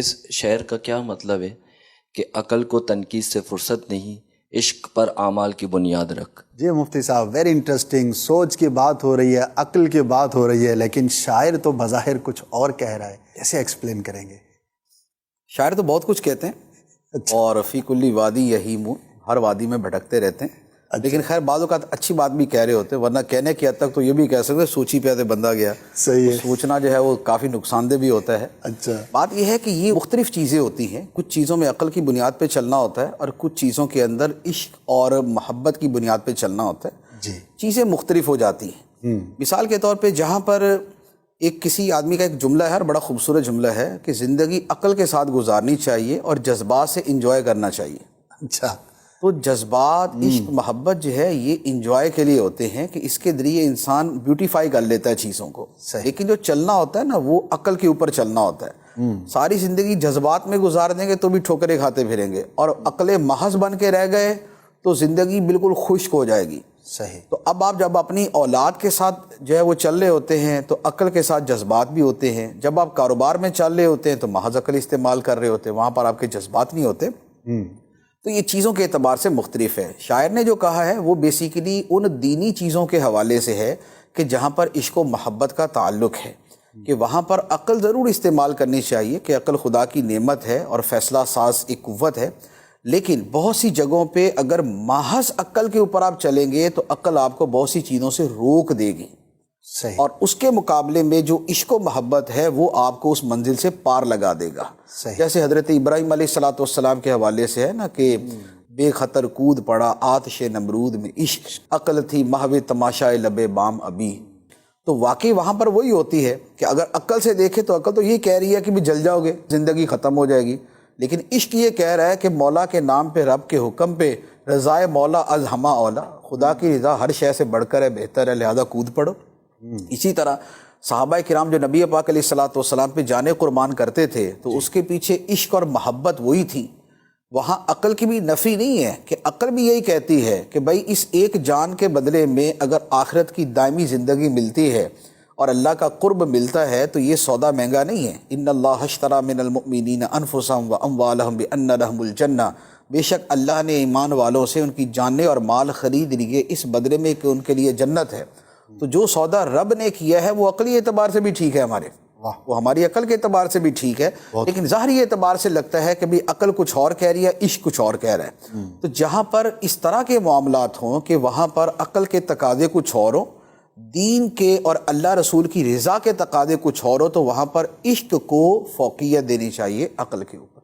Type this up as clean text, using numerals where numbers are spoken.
اس شعر کا کیا مطلب ہے کہ عقل کو تنقید سے فرصت نہیں، عشق پر اعمال کی بنیاد رکھ۔ جی مفتی صاحب، ویری انٹرسٹنگ. سوچ کی بات ہو رہی ہے، عقل کی بات ہو رہی ہے، لیکن شاعر تو بظاہر کچھ اور کہہ رہا ہے. کیسے ایکسپلین کریں گے؟ شاعر تو بہت کچھ کہتے ہیں اور فی کلی وادی یہیمون، ہر وادی میں بھٹکتے رہتے ہیں. لیکن خیر بعض اوقات اچھی بات بھی کہہ رہے ہوتے ہیں، ورنہ کہنے کی حد تک تو یہ بھی کہہ سکتے سوچی پہ آتے بندہ گیا. صحیح ہے. سوچنا جو ہے وہ کافی نقصان دہ بھی ہوتا ہے. اچھا، بات یہ ہے کہ یہ مختلف چیزیں ہوتی ہیں. کچھ چیزوں میں عقل کی بنیاد پہ چلنا ہوتا ہے اور کچھ چیزوں کے اندر عشق اور محبت کی بنیاد پہ چلنا ہوتا ہے. جی چیزیں مختلف ہو جاتی ہیں. مثال کے طور پہ جہاں پر ایک کسی آدمی کا ایک جملہ ہے اور بڑا خوبصورت جملہ ہے کہ زندگی عقل کے ساتھ گزارنی چاہیے اور جذبات سے انجوائے کرنا چاہیے. اچھا. تو جذبات، عشق، محبت جو ہے یہ انجوائے کے لیے ہوتے ہیں کہ اس کے ذریعے انسان بیوٹیفائی کر لیتا ہے چیزوں کو. لیکن جو چلنا ہوتا ہے نا وہ عقل کے اوپر چلنا ہوتا ہے. ساری زندگی جذبات میں گزار دیں گے تو بھی ٹھوکریں کھاتے پھریں گے، اور عقل محض بن کے رہ گئے تو زندگی بالکل خشک ہو جائے گی. صحیح. تو اب آپ جب اپنی اولاد کے ساتھ جو ہے وہ چل رہے ہوتے ہیں تو عقل کے ساتھ جذبات بھی ہوتے ہیں. جب آپ کاروبار میں چل رہے ہوتے ہیں تو محض عقل استعمال کر رہے ہوتے ہیں، وہاں پر آپ کے جذبات نہیں ہوتے. تو یہ چیزوں کے اعتبار سے مختلف ہے. شاعر نے جو کہا ہے وہ بیسیکلی ان دینی چیزوں کے حوالے سے ہے کہ جہاں پر عشق و محبت کا تعلق ہے کہ وہاں پر عقل ضرور استعمال کرنی چاہیے کہ عقل خدا کی نعمت ہے اور فیصلہ ساز ایک قوت ہے. لیکن بہت سی جگہوں پہ اگر محض عقل کے اوپر آپ چلیں گے تو عقل آپ کو بہت سی چیزوں سے روک دے گی. صحیح. اور اس کے مقابلے میں جو عشق و محبت ہے وہ آپ کو اس منزل سے پار لگا دے گا. صحیح. جیسے حضرت ابراہیم علیہ السلام کے حوالے سے ہے نا کہ بے خطر کود پڑا آتش نمرود میں عشق، عقل تھی محو تماشائے لبے بام ابھی. تو واقعی وہاں پر وہی ہوتی ہے کہ اگر عقل سے دیکھے تو عقل تو یہ کہہ رہی ہے کہ بھی جل جاؤ گے، زندگی ختم ہو جائے گی. لیکن عشق یہ کہہ رہا ہے کہ مولا کے نام پہ، رب کے حکم پہ، رضائے مولا از ہما اولا، خدا کی رضا ہر شے سے بڑھ کر ہے، بہتر ہے، لہذا کود پڑو. اسی طرح صحابہ کرام جو نبی پاک علیہ السلام پہ جانیں قربان کرتے تھے تو اس کے پیچھے عشق اور محبت وہی تھی. وہاں عقل کی بھی نفی نہیں ہے کہ عقل بھی یہی کہتی ہے کہ بھائی اس ایک جان کے بدلے میں اگر آخرت کی دائمی زندگی ملتی ہے اور اللہ کا قرب ملتا ہے تو یہ سودا مہنگا نہیں ہے. ان اللہ اشتری من المؤمنین انفسهم واموالهم بان لهم الجنہ، بے شک اللہ نے ایمان والوں سے ان کی جانیں اور مال خرید لیے اس بدلے میں کہ ان کے لیے جنت ہے. تو جو سودا رب نے کیا ہے وہ عقلی اعتبار سے بھی ٹھیک ہے ہمارے، وہ ہماری عقل کے اعتبار سے بھی ٹھیک ہے. لیکن ظاہری اعتبار سے لگتا ہے کہ بھی عقل کچھ اور کہہ رہی ہے، عشق کچھ اور کہہ رہا ہے. تو جہاں پر اس طرح کے معاملات ہوں کہ وہاں پر عقل کے تقاضے کچھ اور ہوں، دین کے اور اللہ رسول کی رضا کے تقاضے کچھ اور ہو، تو وہاں پر عشق کو فوقیت دینی چاہیے عقل کے اوپر.